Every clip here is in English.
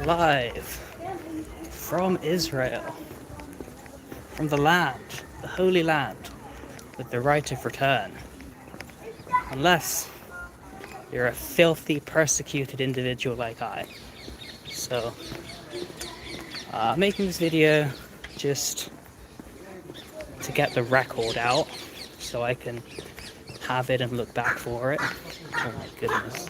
live from Israel, from the land, the Holy Land, with the right of return. Unless you're a filthy, persecuted individual like I. So, making this video just to get the record out so I can have it and look back for it. Oh my goodness.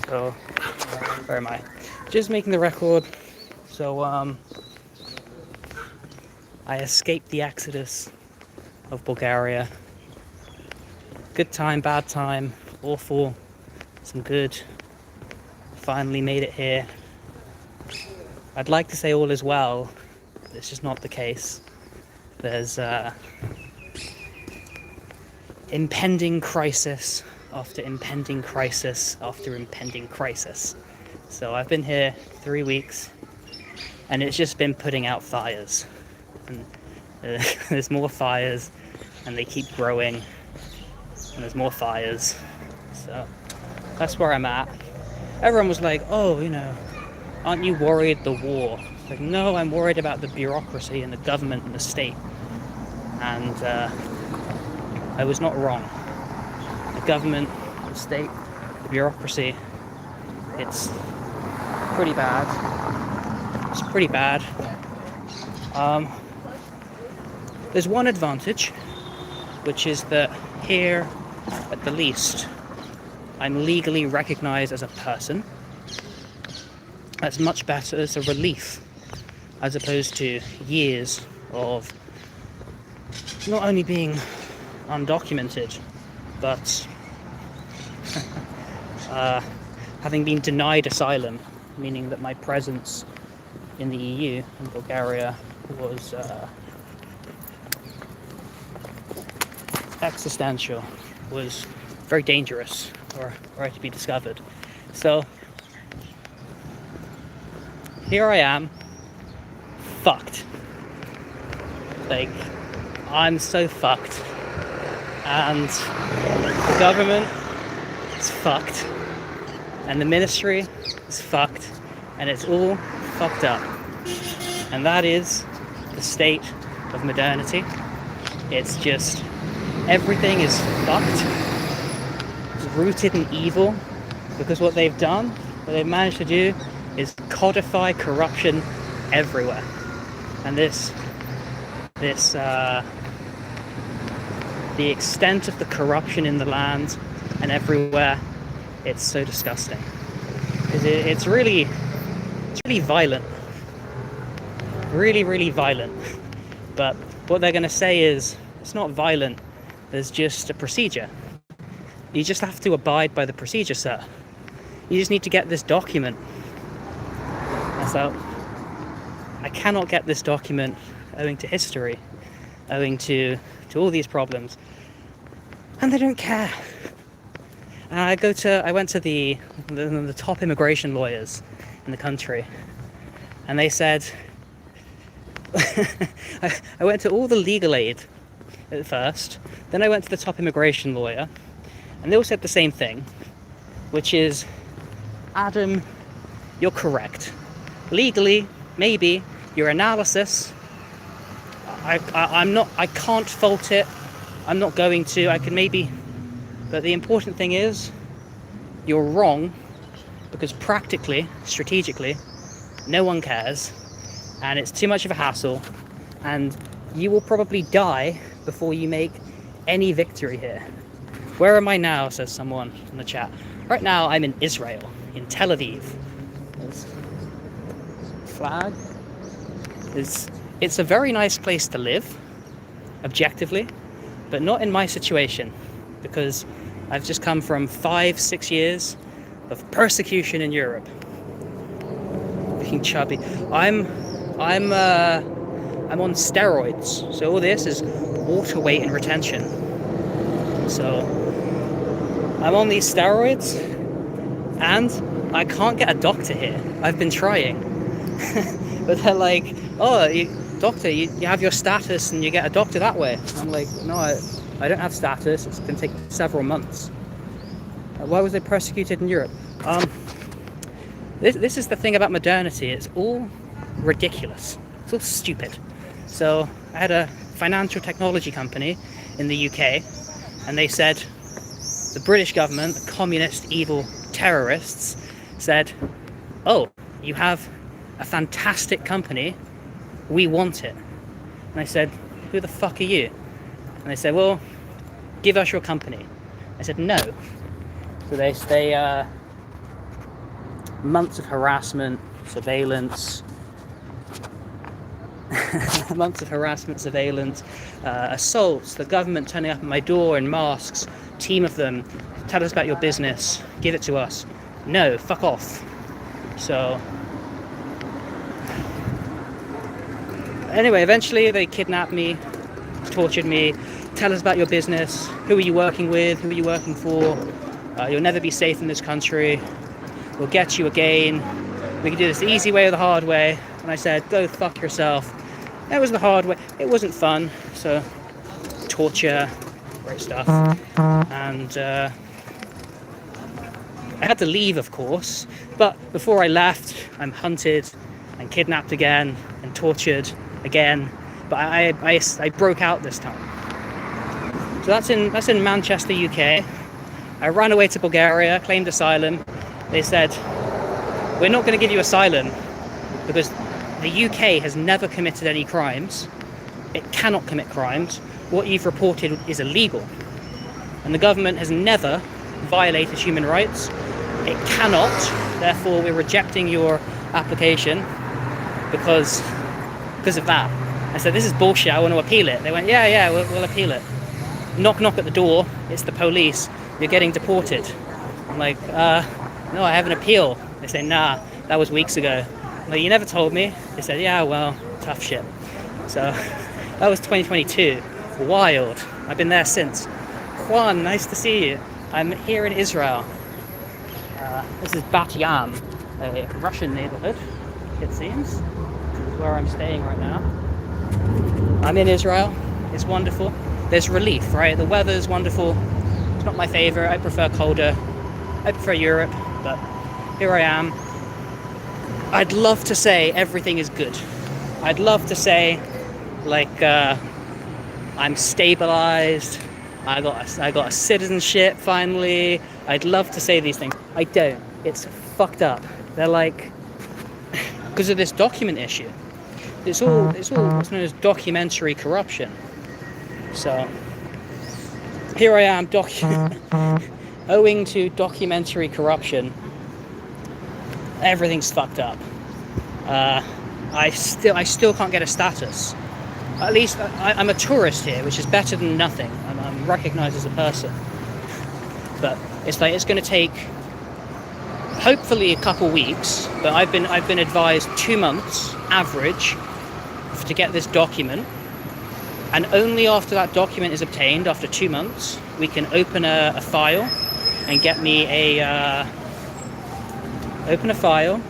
So, where am I? Just making the record. So, I escaped the exodus of Bulgaria. Good time, bad time, awful, some good. Finally made it here. I'd like to say all is well, but it's just not the case. There's impending crisis after impending crisis after impending crisis. So I've been here 3 weeks and it's just been putting out fires. And there's more fires and they keep growing and there's more fires. So that's where I'm at. Everyone was like, oh, aren't you worried the war? It's like, no, I'm worried about the bureaucracy and the government and the state. And I was not wrong. The government, the state, the bureaucracy, it's pretty bad. It's pretty bad. There's one advantage, which is that here, at the least, I'm legally recognized as a person. That's much better as a relief, as opposed to years of not only being undocumented, but having been denied asylum, meaning that my presence in the EU, in Bulgaria, was existential, was very dangerous, or to be discovered. So here I am, fucked. Like, I'm so fucked. And the government is fucked. And the ministry is fucked. And it's all fucked up. And that is the state of modernity. It's just, everything is fucked. It's rooted in evil. Because what they've done, what they've managed to do, is codify corruption everywhere. And the extent of the corruption in the land and everywhere, it's so disgusting. It's really violent. Really, really violent. But what they're going to say is, it's not violent, there's just a procedure. You just have to abide by the procedure, sir. You just need to get this document. And so, I cannot get this document owing to history, owing to all these problems. And they don't care. And I went to the top immigration lawyers in the country, and they said, I went to all the legal aid at first, then I went to the top immigration lawyer, and they all said the same thing, which is, Adam, you're correct. Legally, maybe, your analysis, I can't fault it. I'm not going to. I can maybe, but the important thing is, you're wrong, because practically, strategically, no one cares, and it's too much of a hassle, and you will probably die before you make any victory here. Where am I now? Says someone in the chat. Right now, I'm in Israel, in Tel Aviv. There's flag. It's a very nice place to live, objectively, but not in my situation, because I've just come from 5-6 years of persecution in Europe. Looking chubby. I'm on steroids, so all this is water weight and retention. So I'm on these steroids, and I can't get a doctor here. I've been trying. But they're like, oh, doctor, you have your status and you get a doctor that way. I'm like, no, I don't have status. It's going to take several months. Why was they persecuted in Europe? This is the thing about modernity. It's all ridiculous. It's all stupid. So I had a financial technology company in the UK, and they said, the British government, the communist evil terrorists, said, oh, you have a fantastic company, we want it. And I said, who the fuck are you? And they said, well, give us your company. I said, no. So they months of harassment, surveillance, assaults, the government turning up at my door in masks, team of them, tell us about your business, give it to us. No, fuck off. So anyway, eventually they kidnapped me, tortured me, tell us about your business, who are you working with, who are you working for, you'll never be safe in this country, we'll get you again, we can do this the easy way or the hard way. And I said, go fuck yourself. That was the hard way. It wasn't fun, so torture, great stuff. And I had to leave, of course, but before I left, I'm hunted and kidnapped again and tortured again. But I broke out this time. So that's in Manchester, UK. I ran away to Bulgaria, claimed asylum. They said, we're not going to give you asylum because the UK has never committed any crimes. It cannot commit crimes. What you've reported is illegal. And the government has never violated human rights. It cannot. Therefore, we're rejecting your application because of that. I said, this is bullshit. I want to appeal it. They went, yeah, we'll appeal it. Knock, knock at the door. It's the police. You're getting deported. I'm like, no, I have an appeal. They say, nah, that was weeks ago. I'm like, you never told me. They said, yeah, well, tough shit. So that was 2022. Wild. I've been there since. Juan, nice to see you. I'm here in Israel. This is Bat Yam, a Russian neighborhood, it seems. This is where I'm staying right now. I'm in Israel. It's wonderful. There's relief, right? The weather's wonderful. It's not my favorite. I prefer colder. I prefer Europe, but here I am. I'd love to say everything is good. I'd love to say, like, I'm stabilized. I got a citizenship finally. I'd love to say these things. I don't. It's fucked up. They're like, because of this document issue. It's all what's known as documentary corruption. So here I am, owing to documentary corruption, everything's fucked up. I still can't get a status. At least I'm a tourist here, which is better than nothing. I'm recognised as a person. But it's going to take hopefully a couple weeks. But I've been advised 2 months average to get this document. And only after that document is obtained, after 2 months, we can open a file and get me open a file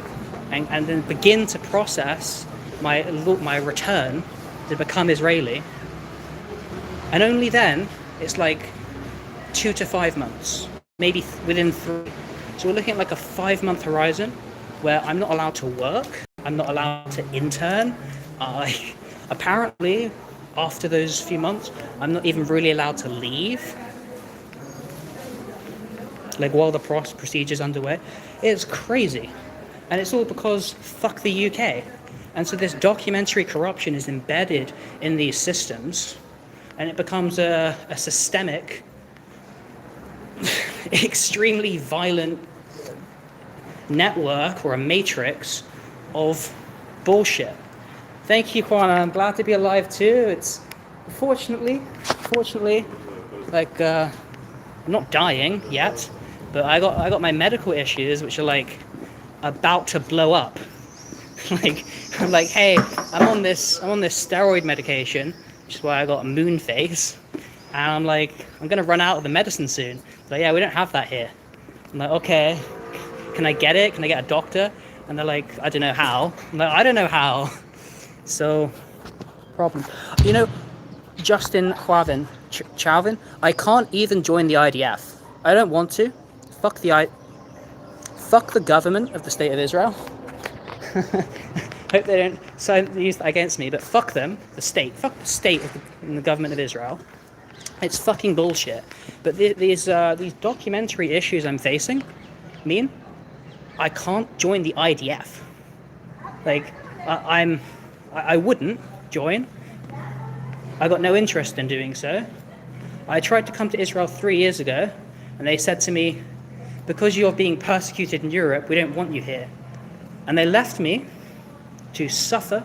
and then begin to process my return to become Israeli. And only then, it's like 2 to 5 months, maybe within 3. So we're looking at like a 5-month horizon where I'm not allowed to work, I'm not allowed to intern. Apparently, after those few months, I'm not even really allowed to leave. Like while the procedure's underway. It's crazy. And it's all because fuck the UK. And so this documentary corruption is embedded in these systems, and it becomes a systemic, extremely violent network or a matrix of bullshit. Thank you, Juana. I'm glad to be alive too. It's fortunately, like I'm not dying yet, but I got my medical issues, which are like about to blow up. Like I'm like, hey, I'm on this steroid medication, which is why I got a moon face, and I'm like, I'm gonna run out of the medicine soon. Like, yeah, we don't have that here. I'm like, okay, can I get it? Can I get a doctor? And they're like, I don't know how. I'm like, I don't know how. So, problem. You know, Justin Chauvin, I can't even join the IDF. I don't want to. Fuck the government of the state of Israel. Hope they don't use that against me, but fuck them, the state. Fuck the state and the government of Israel. It's fucking bullshit. But these documentary issues I'm facing mean I can't join the IDF. Like, I wouldn't join. I got no interest in doing so. I tried to come to Israel 3 years ago, and they said to me, because you're being persecuted in Europe, we don't want you here. And they left me to suffer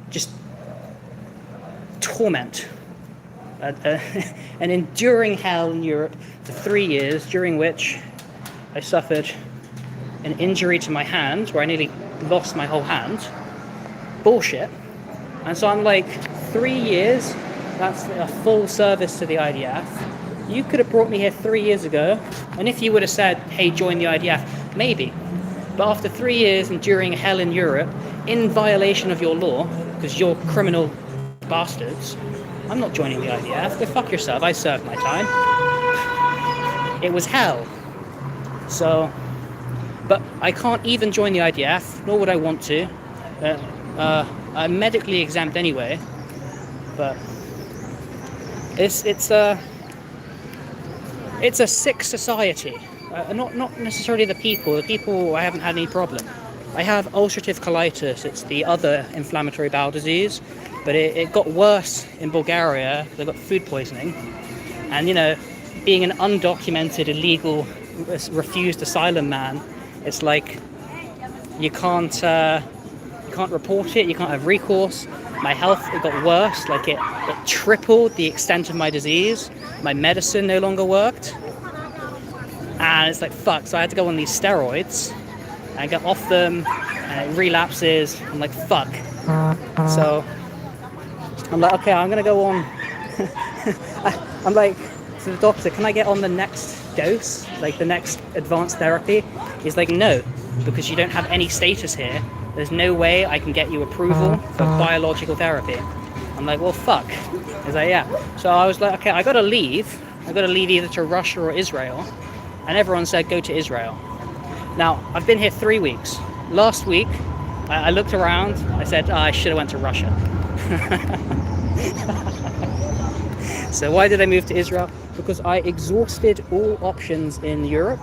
just torment, an enduring hell in Europe for 3 years, during which I suffered an injury to my hand, where I nearly lost my whole hand. Bullshit. And so I'm like, 3 years, that's a full service to the IDF. You could have brought me here 3 years ago, and if you would have said, hey, join the IDF, maybe. But after 3 years enduring hell in Europe, in violation of your law, because you're criminal bastards, I'm not joining the IDF. Go fuck yourself, I served my time. It was hell. So, but I can't even join the IDF, nor would I want to. I'm medically exempt anyway, but it's a sick society. Not necessarily the people. The people, I haven't had any problem. I have ulcerative colitis. It's the other inflammatory bowel disease, but it got worse in Bulgaria. They got food poisoning, and you know, being an undocumented, illegal, refused asylum man, it's like you can't report it. You can't have recourse. My health, it got worse. Like it tripled the extent of my disease. My medicine no longer worked. And it's like, fuck, so I had to go on these steroids, and I get off them, and it relapses. I'm like, fuck. So, I'm like, okay, I'm gonna go on. I'm like, to the doctor, can I get on the next dose? Like, the next advanced therapy? He's like, no, because you don't have any status here. There's no way I can get you approval for biological therapy. I'm like, well, fuck. He's like, yeah. So I was like, okay, I gotta leave. I gotta leave either to Russia or Israel. And everyone said, go to Israel. Now, I've been here 3 weeks. Last week, I looked around. I said, I should have went to Russia. So why did I move to Israel? Because I exhausted all options in Europe.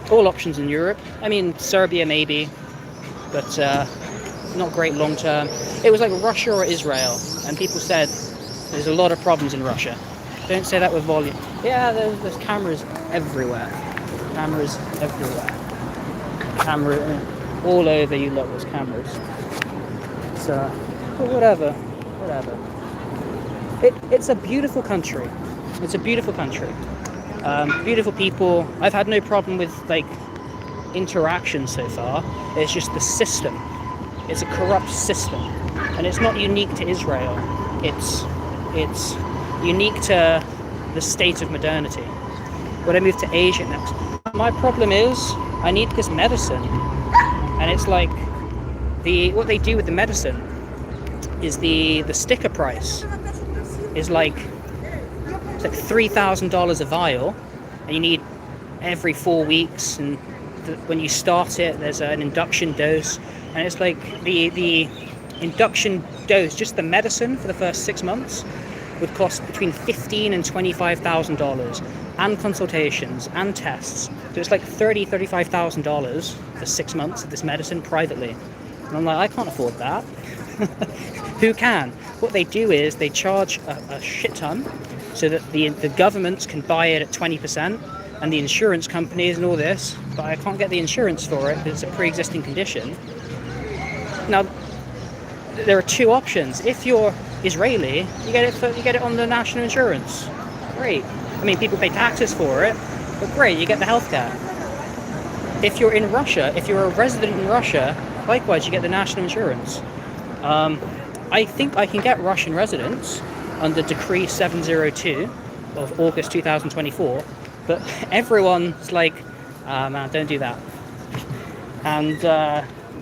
All options in Europe. I mean, Serbia maybe, but not great long term. It was like Russia or Israel. And people said, there's a lot of problems in Russia. Don't say that with volume. Yeah, there's cameras everywhere. Cameras everywhere. Camera all over you lot, there's cameras. So, but whatever. It's a beautiful country. It's a beautiful country. Beautiful people. I've had no problem with like interaction so far. It's just the system. It's a corrupt system, and it's not unique to Israel. It's unique to the state of modernity. When I moved to Asia next, my problem is I need this medicine, and it's like what they do with the medicine is the sticker price is like it's like $3,000 a vial, and you need every 4 weeks, and when you start it, there's an induction dose, and it's like the induction dose, just the medicine for the first 6 months, would cost between $15,000 and $25,000, and consultations and tests. So it's like $35,000 for 6 months of this medicine privately. And I'm like, I can't afford that. Who can? What they do is they charge a shit ton so that the governments can buy it at 20%, and the insurance companies and all this, but I can't get the insurance for it because it's a pre-existing condition. Now, there are two options. If you're Israeli, you get it on the national insurance. Great. I mean, people pay taxes for it, but great, you get the healthcare. If you're in Russia, if you're a resident in Russia, likewise, you get the national insurance. I think I can get Russian residents under Decree 702 of August 2024, but everyone's like, man, don't do that. And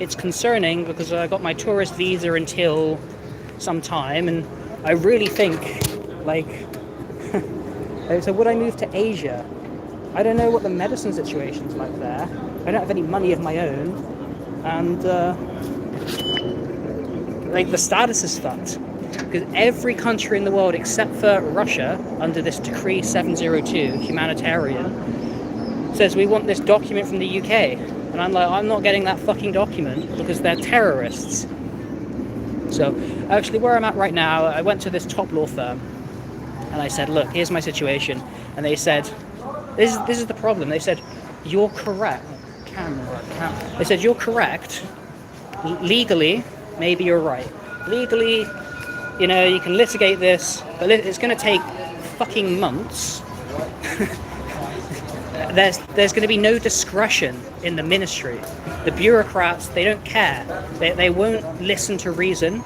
it's concerning because I got my tourist visa until some time, and I really think, like, so would I move to Asia? I don't know what the medicine situation's like there. I don't have any money of my own, and like, the status is fucked. Because every country in the world except for Russia, under this Decree 702, humanitarian, says we want this document from the UK. And I'm like, I'm not getting that fucking document because they're terrorists. So, actually, where I'm at right now, I went to this top law firm and I said, look, here's my situation. And they said, this is the problem. They said, you're correct. They said, you're correct. Legally, maybe you're right. Legally, you know, you can litigate this, but it's going to take fucking months. There's going to be no discretion in the ministry. The bureaucrats, they don't care. They won't listen to reason.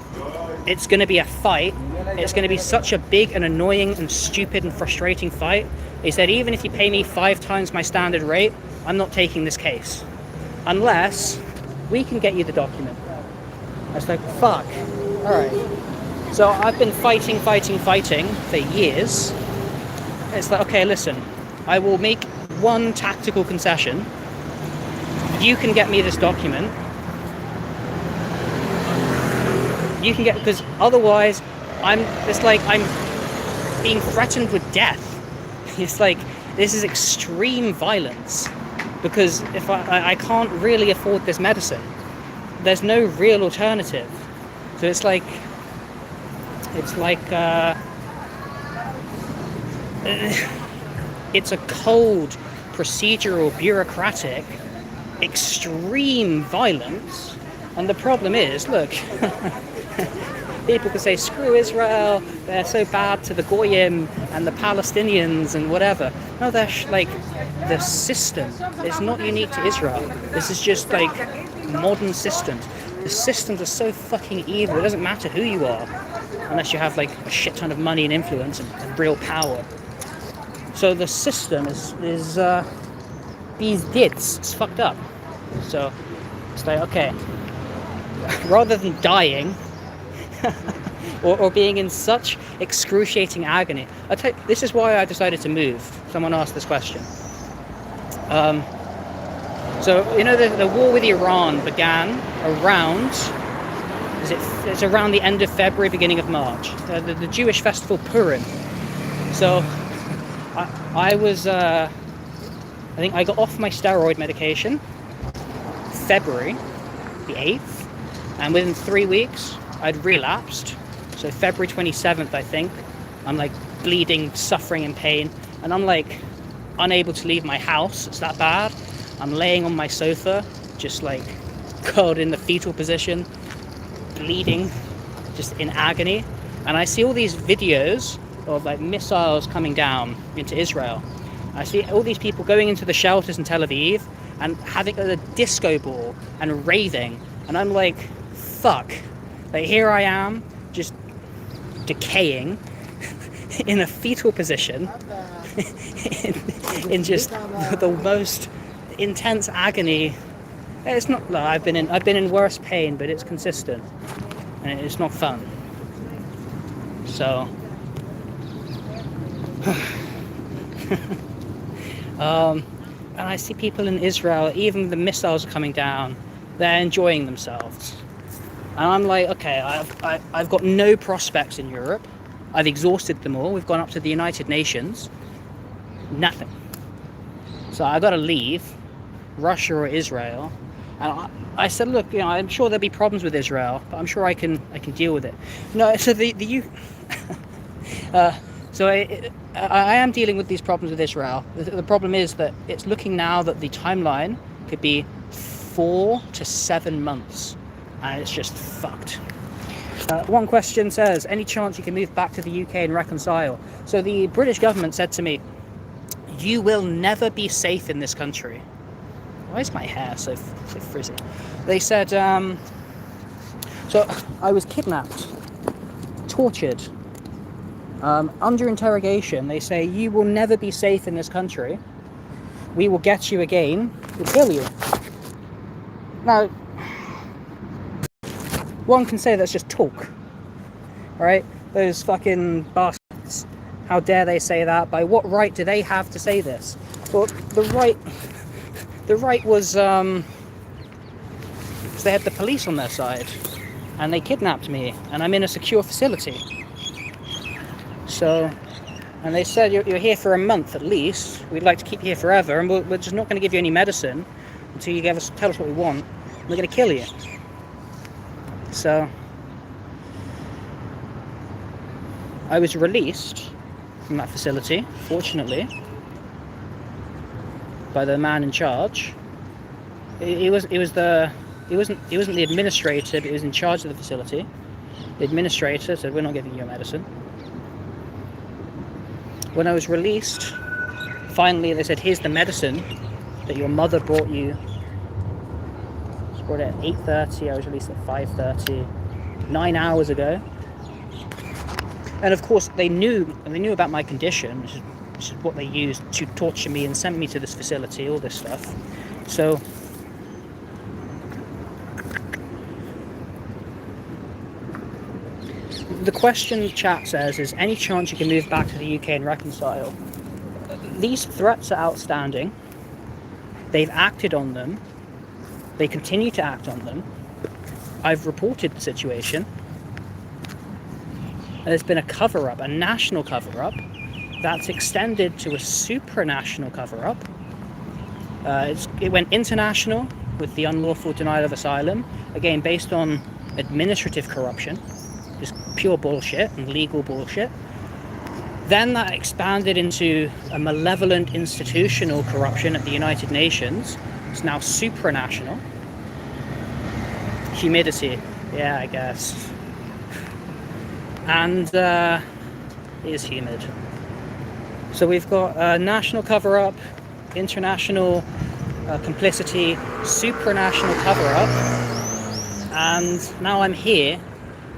It's going to be a fight. It's going to be such a big and annoying and stupid and frustrating fight. They said, even if you pay me 5 times my standard rate, I'm not taking this case. Unless we can get you the document. I was like, fuck. Alright. So I've been fighting for years. It's like, okay, listen, I will make one tactical concession. You can get me this document. You can get, because otherwise it's like I'm being threatened with death. It's like, this is extreme violence, because if I can't really afford this medicine, there's no real alternative. So it's like it's a cold, procedural, bureaucratic, extreme violence. And the problem is, look, people can say, screw Israel, they're so bad to the Goyim and the Palestinians and whatever. No, they're like, the system is not unique to Israel. This is just like modern systems. The systems are so fucking evil, it doesn't matter who you are, unless you have like a shit ton of money and influence and real power. So the system is these dits, it's fucked up. So it's like, okay, rather than dying or being in such excruciating agony, this is why I decided to move. Someone asked this question. So, you know, the war with Iran began around, it's around the end of February, beginning of March, the Jewish festival Purim. So I think I got off my steroid medication February the 8th, and within 3 weeks I'd relapsed. So February 27th, I think, I'm like bleeding, suffering in pain, and I'm like unable to leave my house. It's that bad. I'm laying on my sofa, just like curled in the fetal position, bleeding, just in agony. And I see all these videos of like missiles coming down into Israel. I see all these people going into the shelters in Tel Aviv and having a disco ball and raving. And I'm like, fuck. Like, here I am, just decaying in a fetal position in just the most intense agony. It's not like I've been in worse pain, but it's consistent and it's not fun. So and I see people in Israel, even the missiles are coming down, they're enjoying themselves. And I'm like, okay, I've got no prospects in Europe. I've exhausted them all. We've gone up to the United Nations. Nothing. So I got to leave Russia or Israel. And I said, look, you know, I'm sure there'll be problems with Israel, but I'm sure I can deal with it. No, so I am dealing with these problems with Israel. The problem is that it's looking now that the timeline could be 4 to 7 months. And it's just fucked. One question says, any chance you can move back to the UK and reconcile? So the British government said to me, you will never be safe in this country. Why is my hair so frizzy? They said, so I was kidnapped, tortured, under interrogation. They say, you will never be safe in this country. We will get you again, we'll kill you. Now, one can say that's just talk, right? Those fucking bastards. How dare they say that? By what right do they have to say this? Well, the right was, they had the police on their side, and they kidnapped me, and I'm in a secure facility. So, and they said, you're here for a month at least, we'd like to keep you here forever, and we're just not going to give you any medicine until you tell us what we want, we're going to kill you. So, I was released from that facility, fortunately, by the man in charge. It wasn't the administrator, but he was in charge of the facility. The administrator said, we're not giving you medicine. When I was released, finally they said, here's the medicine that your mother brought you. She brought it at 8:30, I was released at 5:30, 9 hours ago. And of course they knew about my condition, which is what they used to torture me and send me to this facility, all this stuff. So the question chat says is, any chance you can move back to the UK and reconcile? These threats are outstanding. They've acted on them. They continue to act on them. I've reported the situation. There's been a cover-up, a national cover-up, that's extended to a supranational cover-up. It went international with the unlawful denial of asylum, again based on administrative corruption, just pure bullshit and legal bullshit. Then that expanded into a malevolent institutional corruption at the United Nations. It's now supranational. Humidity, yeah, I guess. And it is humid. So we've got a national cover-up, international complicity, supranational cover-up, and now I'm here,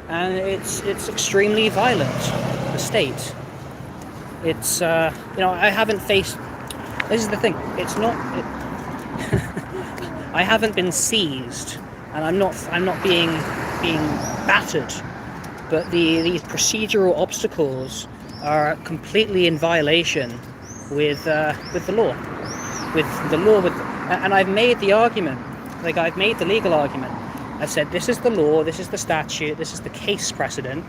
and it's extremely violent. The state. It's I haven't faced. This is the thing. It's not. I haven't been seized, and I'm not being battered. But these procedural obstacles are completely in violation with the law, and I've made the argument, like I've made the legal argument. I've said this is the law, this is the statute, this is the case precedent,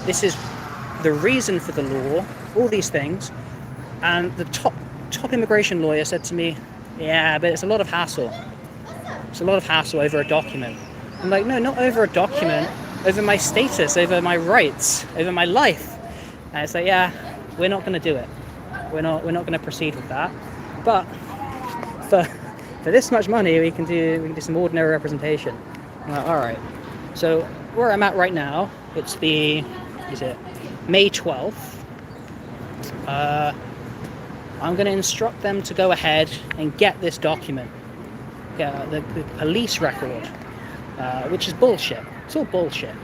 this is the reason for the law, all these things, and the top immigration lawyer said to me, yeah, but it's a lot of hassle. It's a lot of hassle over a document. I'm like, no, not over a document. Over my status, over my rights, over my life. And it's like, yeah, we're not going to do it. We're not going to proceed with that. But for this much money, we can do some ordinary representation. I'm like, all right. So where I'm at right now, it's May 12th. I'm going to instruct them to go ahead and get this document, the police record, which is bullshit. It's all bullshit,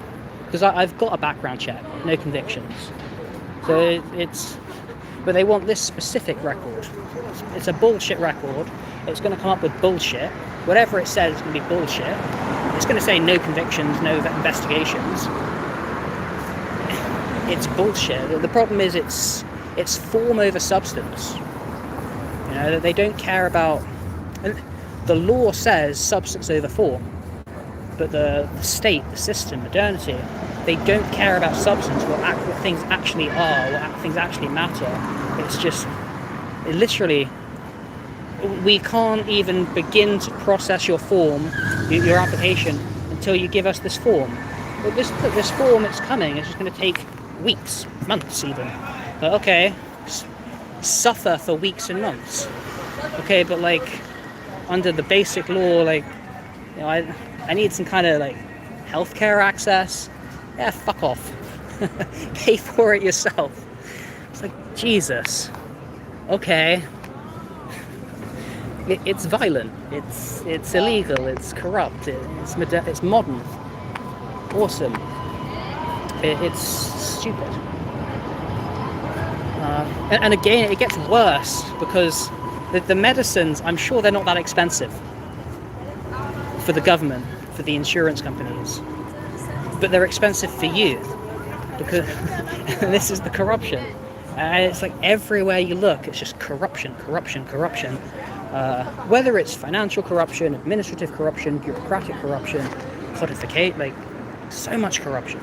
because I've got a background check, no convictions. So but they want this specific record. It's a bullshit record. It's going to come up with bullshit. Whatever it says is going to be bullshit. It's going to say no convictions, no investigations. It's bullshit. The problem is it's form over substance. You know, they don't care about. The law says substance over form. But the state, the system, modernity, they don't care about substance, what things actually are, what things actually matter. It's just, literally, we can't even begin to process your form, your application, until you give us this form. But this form, it's coming, it's just going to take weeks, months even. But okay, suffer for weeks and months. Okay, but like, under the basic law, like, you know, I need some kind of like healthcare access. Yeah, fuck off. Pay for it yourself. It's like, Jesus. Okay. It's violent. It's illegal. It's corrupt. It's modern. Awesome. It's stupid. And again, it gets worse because the medicines, I'm sure they're not that expensive. for the government, for the insurance companies, but they're expensive for you, because this is the corruption. And it's like everywhere you look, it's just corruption, corruption, corruption. Whether it's financial corruption, administrative corruption, bureaucratic corruption, codificate, like so much corruption.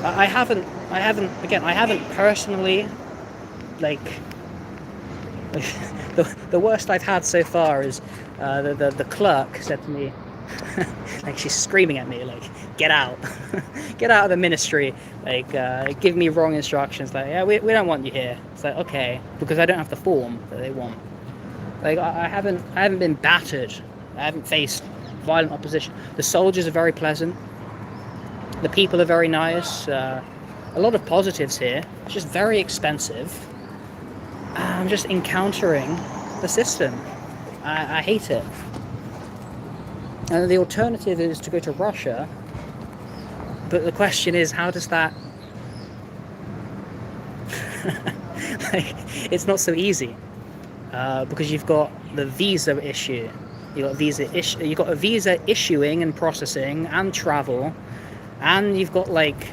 I haven't personally, like the worst I've had so far is the clerk said to me, like she's screaming at me, like, get out, get out of the ministry, like give me wrong instructions, like, yeah, we don't want you here. It's like, okay, because I don't have the form that they want. Like I haven't been battered, I haven't faced violent opposition. The soldiers are very pleasant, the people are very nice, a lot of positives here. It's just very expensive. I'm just encountering the system. I hate it. And the alternative is to go to Russia. But the question is, how does that... like, it's not so easy. Because you've got the visa issue. You've got a visa issuing and processing and travel. And you've got, like,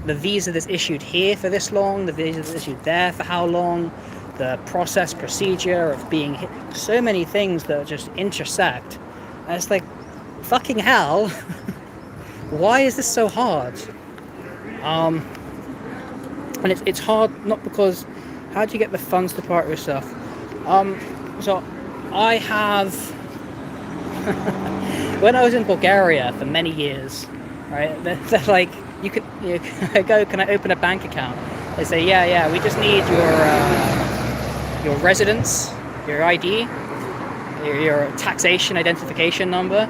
the visa that's issued here for this long, the visa that's issued there for how long, the procedure of being hit. So many things that just intersect. And it's like, fucking hell, why is this so hard? And it's hard not because, how do you get the funds to part yourself? So I have, when I was in Bulgaria for many years, right, they're like, you go, can I open a bank account? They say, yeah, we just need your residence, your ID, your taxation identification number.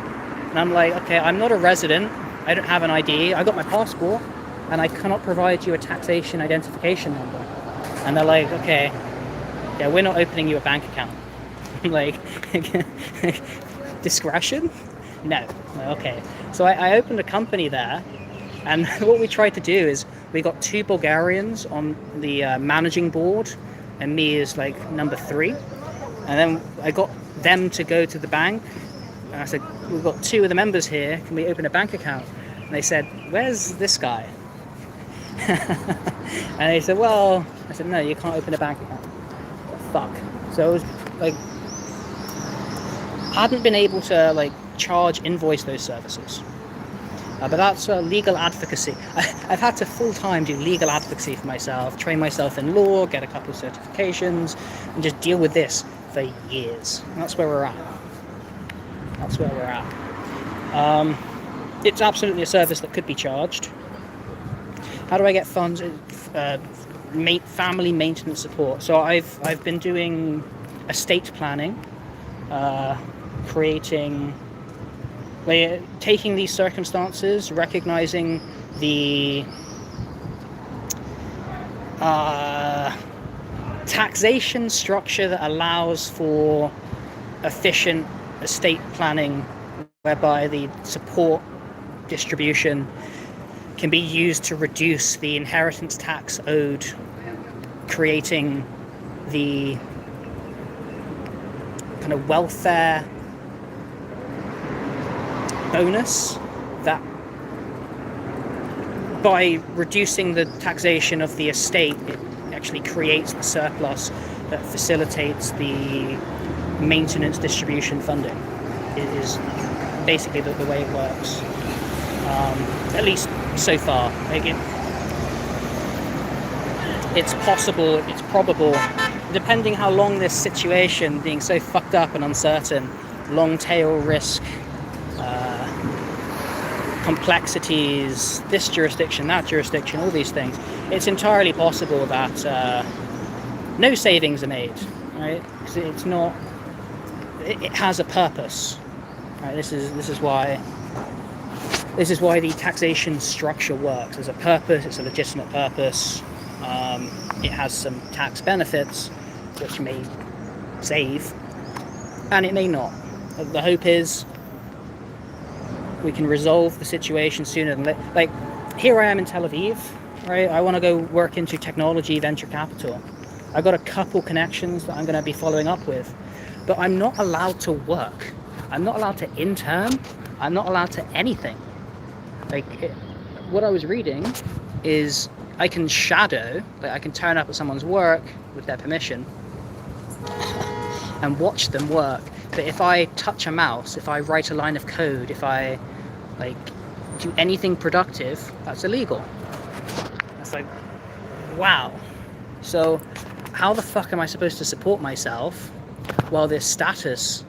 And I'm like, okay, I'm not a resident, I don't have an ID, I got my passport, and I cannot provide you a taxation identification number. And they're like, okay, yeah, we're not opening you a bank account. I'm like, discretion? No. Okay. So I opened a company there, and what we tried to do is, we got 2 Bulgarians on the managing board, and me is like number 3. And then I got them to go to the bank, and I said, we've got 2 of the members here, can we open a bank account? And they said, where's this guy? And they said, well, I said, no, you can't open a bank account. Fuck. So it was like, I hadn't been able to like invoice those services. But that's legal advocacy. I've had to full-time do legal advocacy for myself, train myself in law, get a couple of certifications, and just deal with this for years. And that's where we're at. That's where we're at. It's absolutely a service that could be charged. How do I get funds? Family maintenance support. So I've been doing estate planning, taking these circumstances, recognizing the taxation structure that allows for efficient estate planning, whereby the support distribution can be used to reduce the inheritance tax owed, creating the kind of welfare bonus that, by reducing the taxation of the estate, it actually creates the surplus that facilitates the maintenance distribution funding. It is basically the way it works, at least so far. Like it's possible, it's probable, depending how long this situation being so fucked up and uncertain, long tail risk, complexities, this jurisdiction, that jurisdiction, all these things, it's entirely possible that no savings are made, right? Because it's not, it has a purpose, right? This is why the taxation structure works. There's a purpose, it's a legitimate purpose. It has some tax benefits which may save, and it may not. The hope is we can resolve the situation sooner than later. Like, here I am in Tel Aviv, right? I want to go work into technology, venture capital. I've got a couple connections that I'm going to be following up with, but I'm not allowed to work I'm not allowed to intern. I'm not allowed to anything. What I was reading is I can shadow, I can turn up at someone's work with their permission and watch them work. But if I touch a mouse, if I write a line of code, if I do anything productive, that's illegal. It's like, wow. So how the fuck am I supposed to support myself while this status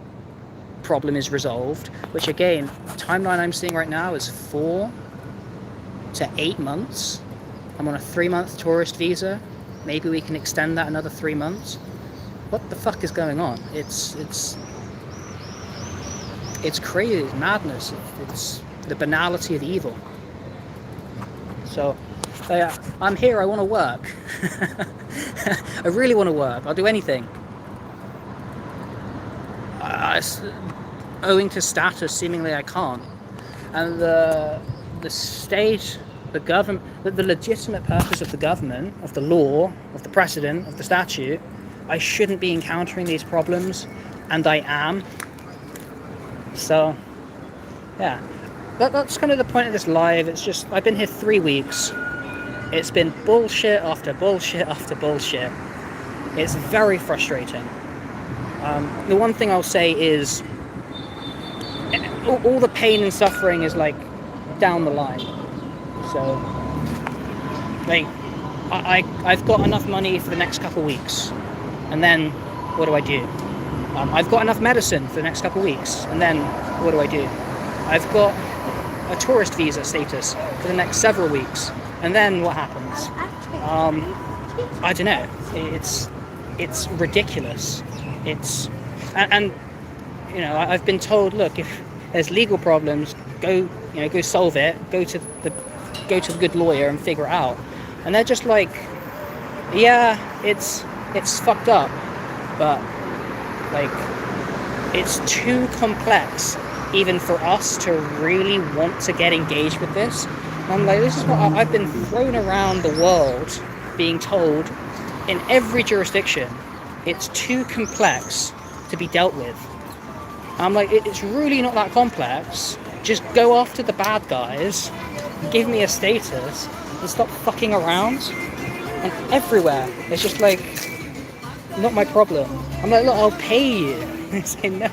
problem is resolved? Which again, timeline I'm seeing right now is 4 to 8 months. I'm on a 3-month tourist visa. Maybe we can extend that another 3 months. What the fuck is going on? It's crazy, it's madness. It's the banality of evil. So I'm here, I want to work. I really want to work. I'll do anything. Owing to status, seemingly I can't. And the state, the government, the legitimate purpose of the government, of the law, of the precedent, of the statute, I shouldn't be encountering these problems, and I am. So, yeah. That's kind of the point of this live. It's just, I've been here 3 weeks. It's been bullshit after bullshit after bullshit. It's very frustrating. The one thing I'll say is, all the pain and suffering is like down the line. So, I've got enough money for the next couple of weeks, and then what do I do? I've got enough medicine for the next couple of weeks, and then what do I do? I've got a tourist visa status for the next several weeks, and then what happens? I don't know. It's ridiculous. And you know, I've been told, look, if there's legal problems, go solve it. Go to the good lawyer and figure it out. And they're just like, yeah, it's fucked up, but it's too complex even for us to really want to get engaged with this. And I'm like, this is what I've been thrown around the world being told in every jurisdiction. It's too complex to be dealt with. I'm like, it's really not that complex. Just go after the bad guys, give me a status, and stop fucking around. And everywhere, it's just like, not my problem. I'm like, look, I'll pay you. They say no.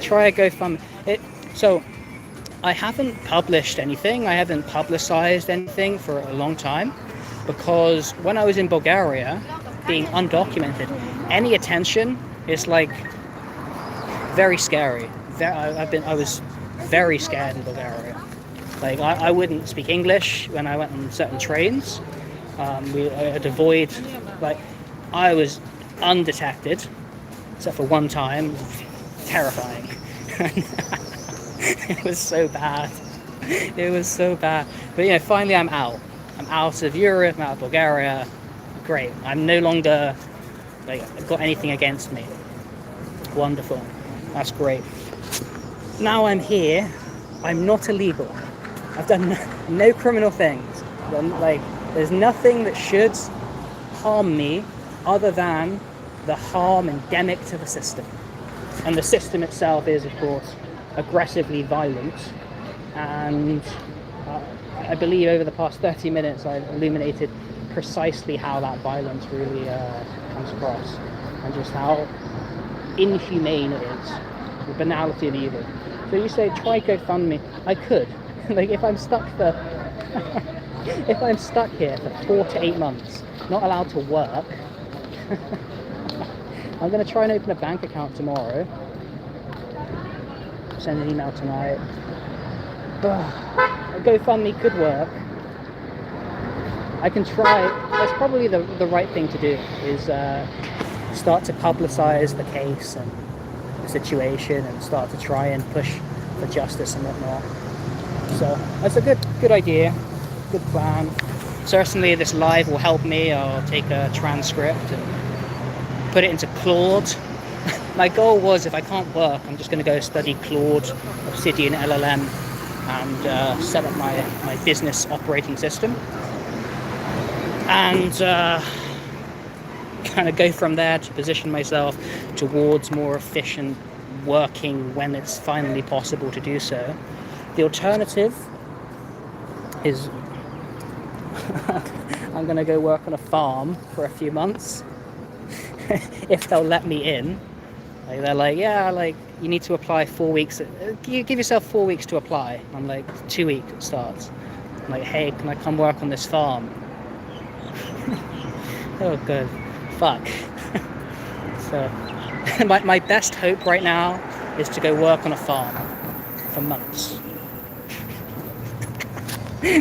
Try a GoFundMe. So I haven't published anything. I haven't publicized anything for a long time, because when I was in Bulgaria, being undocumented, any attention is like very scary. I was very scared in Bulgaria. Like I wouldn't speak English when I went on certain trains. I'd avoid. Like I was undetected, except for one time. Terrifying. It was so bad. It was so bad. But yeah, finally I'm out. I'm out of Europe, I'm out of Bulgaria. Great. I'm no longer got anything against me. Wonderful. That's great. Now I'm here. I'm not illegal. I've done no criminal things. There's nothing that should harm me other than the harm endemic to the system. And the system itself is, of course, aggressively violent. And I believe over the past 30 minutes I've illuminated precisely how that violence really comes across, and just how inhumane it is, the banality of evil. So you say, try GoFundMe. I could. If I'm stuck here for 4 to 8 months, not allowed to work, I'm going to try and open a bank account tomorrow, send an email tonight. GoFundMe could work. I can try. That's probably the right thing to do, is start to publicize the case and the situation, and start to try and push for justice and whatnot. So that's a good idea, good plan. Certainly this live will help me. I'll take a transcript and put it into Claude. My goal was, if I can't work, I'm just going to go study Claude, Obsidian LLM, and set up my business operating system, and kind of go from there to position myself towards more efficient working when it's finally possible to do so. The alternative is I'm going to go work on a farm for a few months if they'll let me in. Like, they're like, yeah, like, you need to apply 4 weeks. You give yourself 4 weeks to apply. I'm like, 2 weeks it starts. I'm like, hey, can I come work on this farm? Oh, good. Fuck. So, my best hope right now is to go work on a farm for months.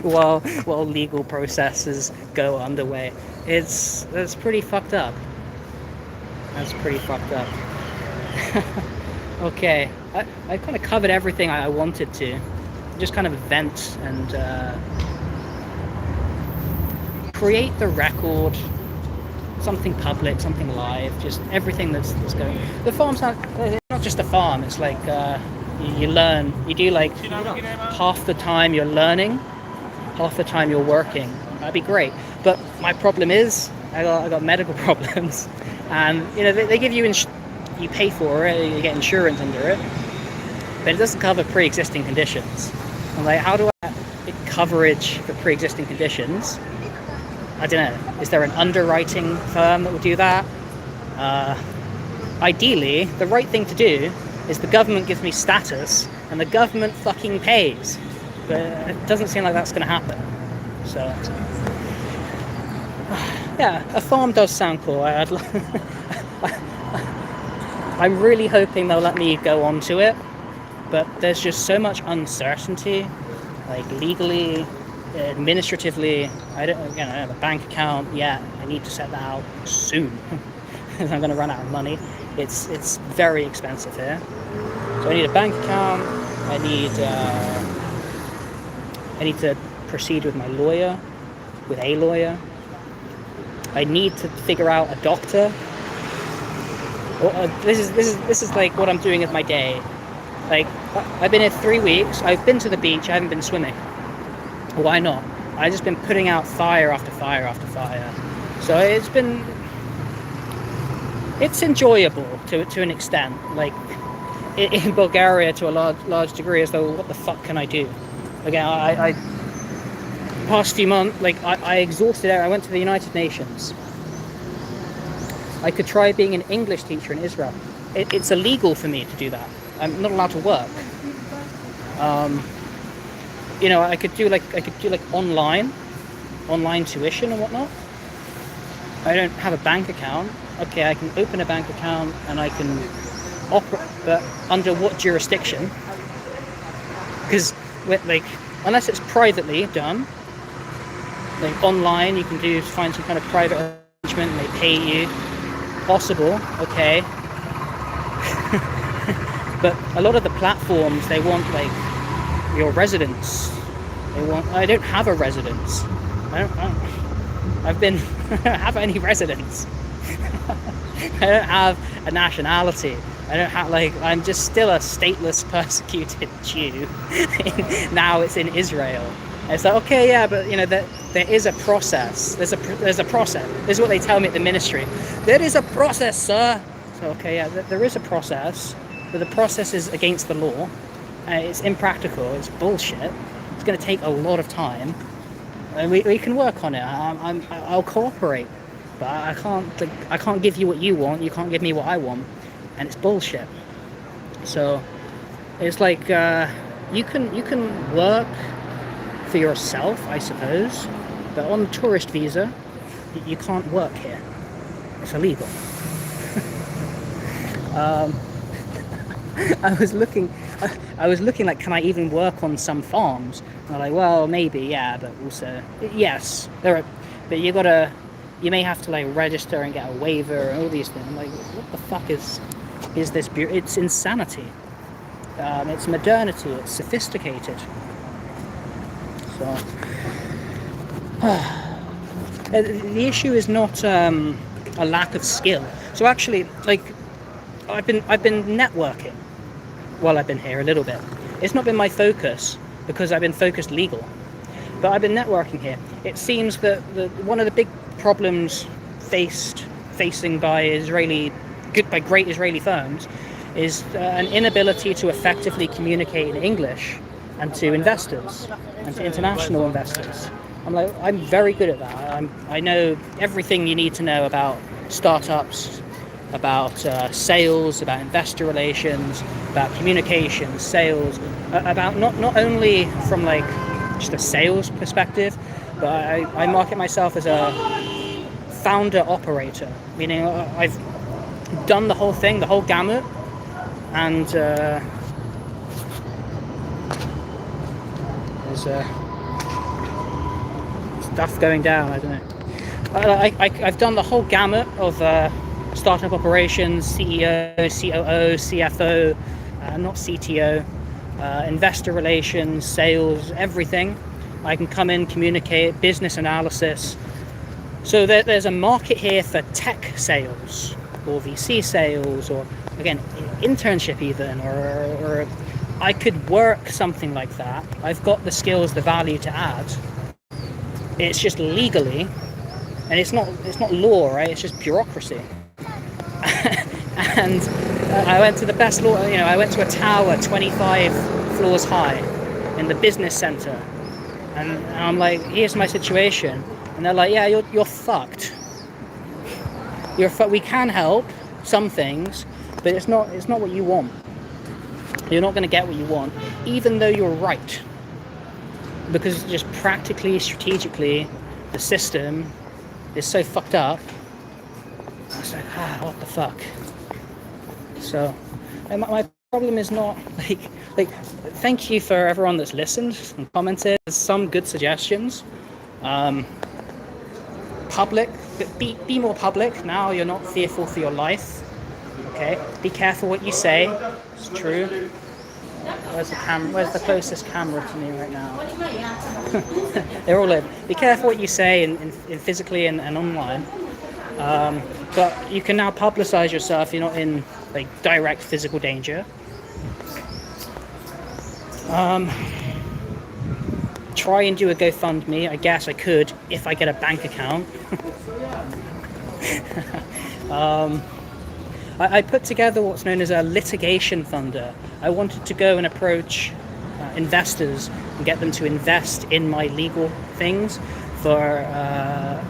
while legal processes go underway. That's pretty fucked up. That's pretty fucked up. Okay, I kind of covered everything I wanted to. Just kind of vent and create the record, something public, something live, just everything that's going. The farm's not just a farm. It's like you learn. You do like half the time you're learning, half the time you're working. That'd be great. But my problem is I got medical problems, and they give you you pay for it, you get insurance under it, but it doesn't cover pre-existing conditions. I'm like, how do I get coverage for pre-existing conditions? I don't know. Is there an underwriting firm that will do that? Ideally, the right thing to do is the government gives me status and the government fucking pays. But it doesn't seem like that's going to happen. So, yeah, a farm does sound cool. I'm really hoping they'll let me go on to it, but there's just so much uncertainty, like legally, administratively. I don't have a bank account yet. I need to set that out soon. I'm going to run out of money. It's very expensive here. So I need a bank account. I need to proceed with my lawyer, with a lawyer. I need to figure out a doctor. This is like what I'm doing with my day. Like, I've been here 3 weeks. I've been to the beach. I haven't been swimming. Why not? I've just been putting out fire after fire after fire. So it's enjoyable to an extent. Like in Bulgaria, to a large degree, as though, what the fuck can I do? Again, I past few months, like I exhausted it. I went to the United Nations. I could try being an English teacher in Israel. It's illegal for me to do that. I'm not allowed to work. I could do like online tuition and whatnot. I don't have a bank account. Okay, I can open a bank account and I can operate, but under what jurisdiction? Because unless it's privately done, like online, you can find some kind of private arrangement and they pay you. Possible, okay. But a lot of the platforms, they want like your residence. I don't have a residence. I don't have any residence. I don't have a nationality. I don't have, I'm just still a stateless, persecuted Jew. Now it's in Israel. And it's like, okay, yeah, but there is a process. There's a process. This is what they tell me at the ministry. There is a process, sir. So, okay, yeah, there is a process, but the process is against the law. It's impractical. It's bullshit. It's going to take a lot of time. And we can work on it. I'll cooperate, but I can't give you what you want. You can't give me what I want, and it's bullshit. So it's like you can work for yourself, I suppose, but on a tourist visa, you can't work here. It's illegal. I was looking like, can I even work on some farms? And I'm like, well, maybe, yeah, but also, yes, there are, but you may have to like register and get a waiver and all these things. I'm like, what the fuck is this? It's insanity. It's modernity. It's sophisticated. So, the issue is not a lack of skill. So actually, like, I've been networking while I've been here a little bit. It's not been my focus because I've been focused legal, but I've been networking here. It seems that one of the big problems facing by great Israeli firms is an inability to effectively communicate in English and to investors and to international investors. I'm very good at that. I know everything you need to know about startups, about sales, about investor relations, about communications, sales, about not only from like just a sales perspective, but I market myself as a founder operator, meaning I've done the whole thing, the whole gamut, and there's stuff going down, I don't know. I've done the whole gamut of startup operations, CEO, COO, CFO, not CTO, investor relations, sales, everything. I can come in, communicate, business analysis. So there's a market here for tech sales, or VC sales, or again, internship even, or I could work something like that. I've got the skills, the value to add. It's just legally, and it's not law, right? It's just bureaucracy. And I went to the best law, I went to a tower 25 floors high in the business center, and I'm like, here's my situation, and they're like, yeah, you're fucked. We can help some things, but it's not what you want. You're not going to get what you want, even though you're right, because just practically, strategically, the system is so fucked up. It's like, what the fuck? So, and my problem is not like. Thank you for everyone that's listened and commented. There's some good suggestions. Public, but be more public. Now you're not fearful for your life. Okay, be careful what you say. It's true. Where's the closest camera to me right now? They're all in. Be careful what you say in physically and online. But you can now publicize yourself. You're not in like direct physical danger. Try and do a GoFundMe. I guess I could if I get a bank account. I put together what's known as a litigation funder. I wanted to go and approach investors and get them to invest in my legal things for a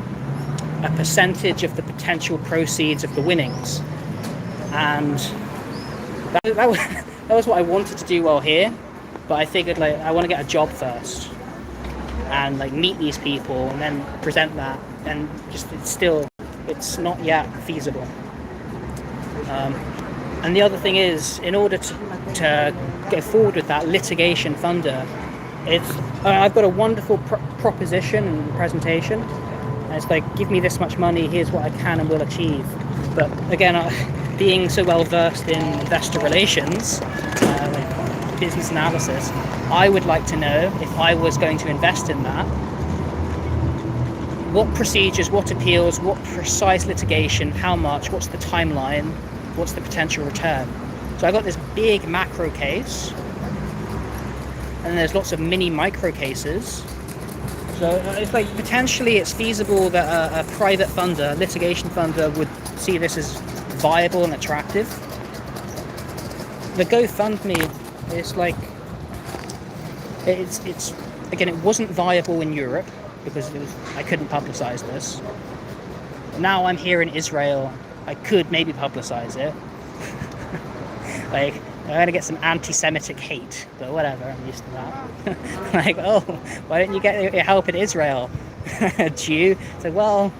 percentage of the potential proceeds of the winnings. And that was what I wanted to do while here, but I figured like I want to get a job first and like meet these people and then present that, and just it's not yet feasible. And the other thing is, in order to go forward with that litigation funder, I've got a wonderful proposition and presentation. And it's like, give me this much money, here's what I can and will achieve. But again, being so well versed in investor relations, like business analysis, I would like to know, if I was going to invest in that, what procedures, what appeals, what precise litigation, how much, what's the timeline, what's the potential return. So I got this big macro case, and there's lots of mini micro cases. So it's like potentially it's feasible that a private funder, litigation funder, would see this as viable and attractive. The GoFundMe is like, it's again, it wasn't viable in Europe because I couldn't publicize this. Now I'm here in Israel, I could maybe publicize it. Like, I'm gonna get some anti-Semitic hate, but whatever, I'm used to that. Like, oh, why don't you get your help in Israel? Jew? It's like, well,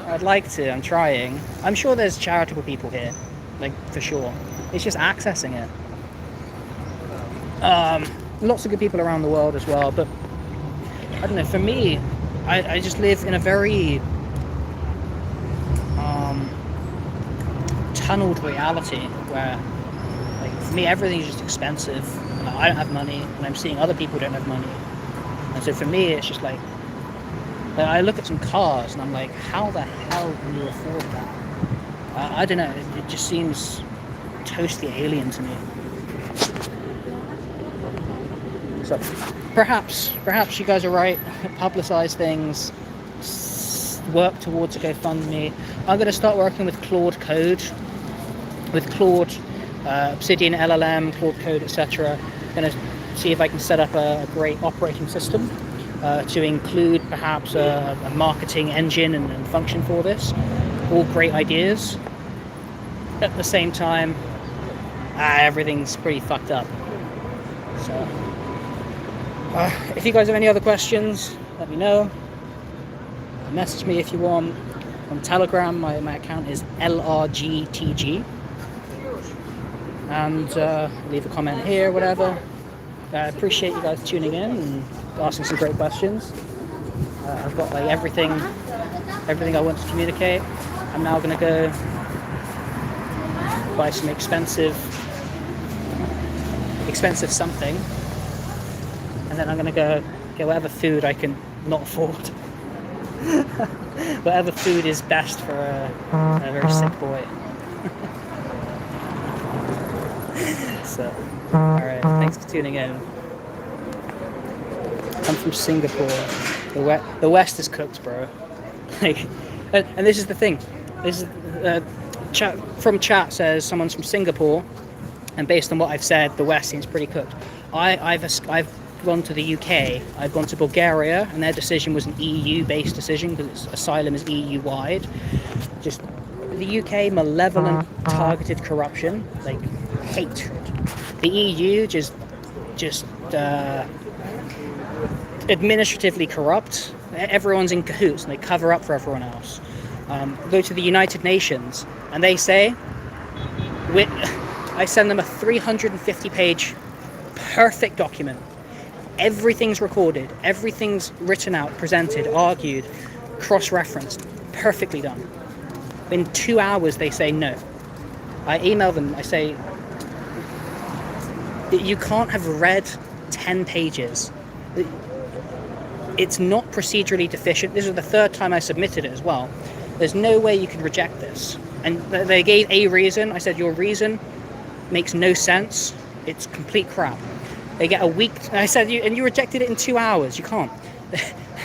I'd like to, I'm trying. I'm sure there's charitable people here, like, for sure. It's just accessing it. Lots of good people around the world as well, but I don't know, for me, I just live in a very tunneled reality where, like, for me, everything's just expensive. I don't have money, and I'm seeing other people don't have money. And so for me, it's just like I look at some cars and I'm like, how the hell can you afford that? I don't know, it just seems totally alien to me. So perhaps you guys are right. Publicize things, work towards a GoFundMe. I'm going to start working with Claude Code, with Claude Obsidian LLM, Claude Code, etc. Going to see if I can set up a great operating system to include perhaps a marketing engine and function for this. All great ideas. At the same time, everything's pretty fucked up. So, if you guys have any other questions, let me know. Message me if you want. On Telegram, my account is LRGTG. And leave a comment here, whatever. I appreciate you guys tuning in and asking some great questions. I've got like everything I want to communicate. I'm now going to go buy some expensive something, and then I'm going to go get whatever food I can not afford. Whatever food is best for a very sick boy. So, alright, thanks for tuning in. I'm from Singapore. The West is cooked, bro. Like, and this is the thing. This is chat from chat says someone's from Singapore, and based on what I've said, the West seems pretty cooked. I've gone to the UK. I've gone to Bulgaria, and their decision was an EU-based decision because asylum is EU-wide. Just the UK, malevolent, targeted corruption, like hatred. The EU just administratively corrupt. Everyone's in cahoots and they cover up for everyone else. Go to the United Nations and they say, I send them a 350-page perfect document. Everything's recorded, everything's written out, presented, argued, cross-referenced, perfectly done. In 2 hours they say no. I email them, I say, you can't have read 10 pages. It's not procedurally deficient. This is the third time I submitted it as well. There's no way you could reject this. And they gave a reason. I said, your reason makes no sense. It's complete crap. They get a week. I said, you rejected it in 2 hours. You can't.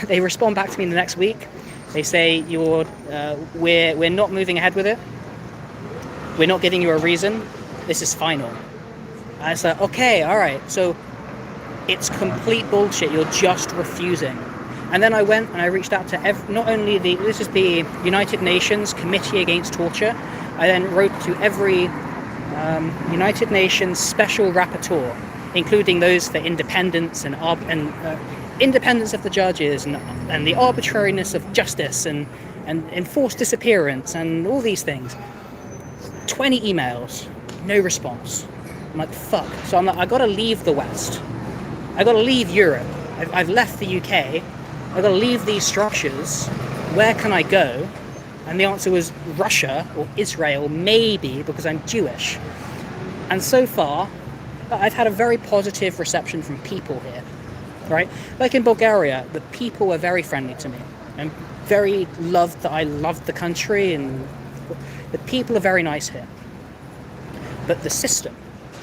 They respond back to me the next week. They say, we're not moving ahead with it. We're not giving you a reason. This is final. And I said, okay, all right. So it's complete bullshit. You're just refusing. And then I went and I reached out to not only this is the United Nations Committee Against Torture. I then wrote to every United Nations Special Rapporteur, including those for independence and independence of the judges and the arbitrariness of justice and enforced disappearance and all these things. 20 emails, no response. I'm like, fuck. So I'm like, I gotta leave the West. I gotta leave Europe. I've left the UK. I gotta leave these structures. Where can I go? And the answer was Russia or Israel, maybe, because I'm Jewish. And so far, I've had a very positive reception from people here, right? Like in Bulgaria, the people were very friendly to me and very loved that I loved the country, and the people are very nice here. But the system,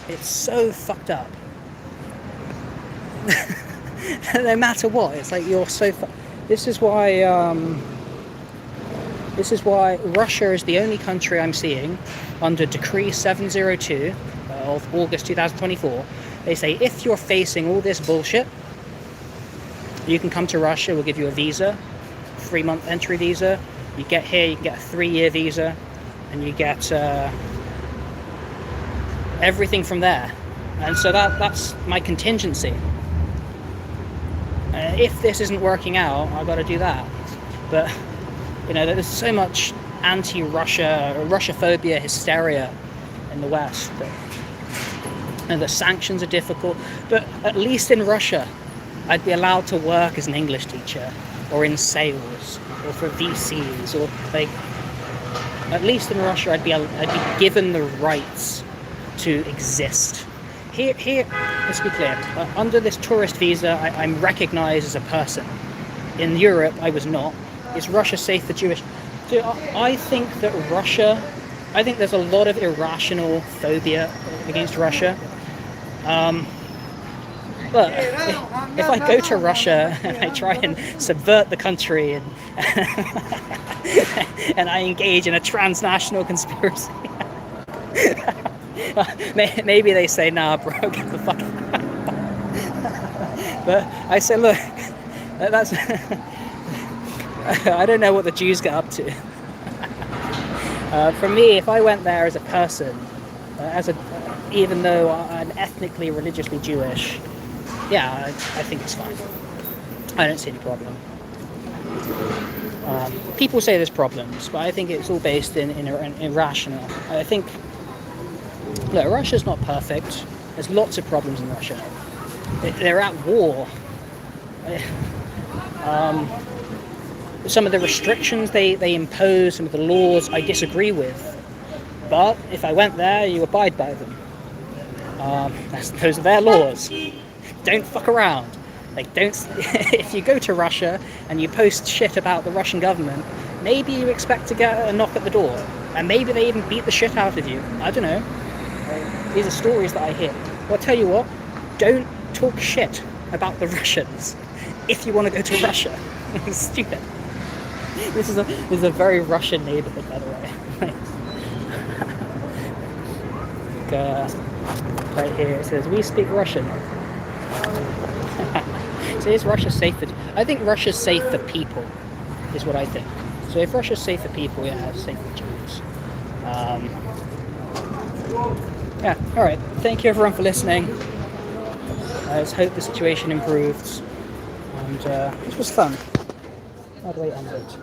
it's so fucked up. No matter what, it's like you're so. This is why Russia is the only country I'm seeing under Decree 702 of August 2024. They say if you're facing all this bullshit, you can come to Russia. We'll give you a visa, 3-month entry visa. You get here, you can get a 3-year visa, and you get everything from there. And so that's my contingency. If this isn't working out, I've got to do that. But there's so much Russophobia hysteria in the West. And the sanctions are difficult. But at least in Russia, I'd be allowed to work as an English teacher, or in sales, or for VCs, or like. At least in Russia, I'd be given the rights to exist. Here, let's be clear. Under this tourist visa, I'm recognised as a person. In Europe, I was not. Is Russia safe for Jewish? So I think that I think there's a lot of irrational phobia against Russia. But if I go to Russia and I try and subvert the country and and I engage in a transnational conspiracy, Maybe they say, nah, bro, get the fuck out. But I say, look, that's... I don't know what the Jews get up to. For me, if I went there as a person, even though I'm ethnically, religiously Jewish, yeah, I think it's fine. I don't see any problem. People say there's problems, but I think it's all based in irrational. I think, look, Russia's not perfect. There's lots of problems in Russia. They're at war. Some of the restrictions they impose, some of the laws, I disagree with. But if I went there, you abide by them. Those are their laws. Don't fuck around. Like, don't. If you go to Russia and you post shit about the Russian government, maybe you expect to get a knock at the door, and maybe they even beat the shit out of you. I don't know. These are stories that I hear. Well, I'll tell you what. Don't talk shit about the Russians if you want to go to Russia. It's stupid. This is a very Russian neighborhood, by the way. Right here it says, we speak Russian. So is Russia safe for... I think Russia's safe for people, is what I think. So if Russia's safe for people, yeah, it's safe for Jews. Yeah, alright. Thank you everyone for listening. I just hope the situation improves. And this was fun. How do I end it?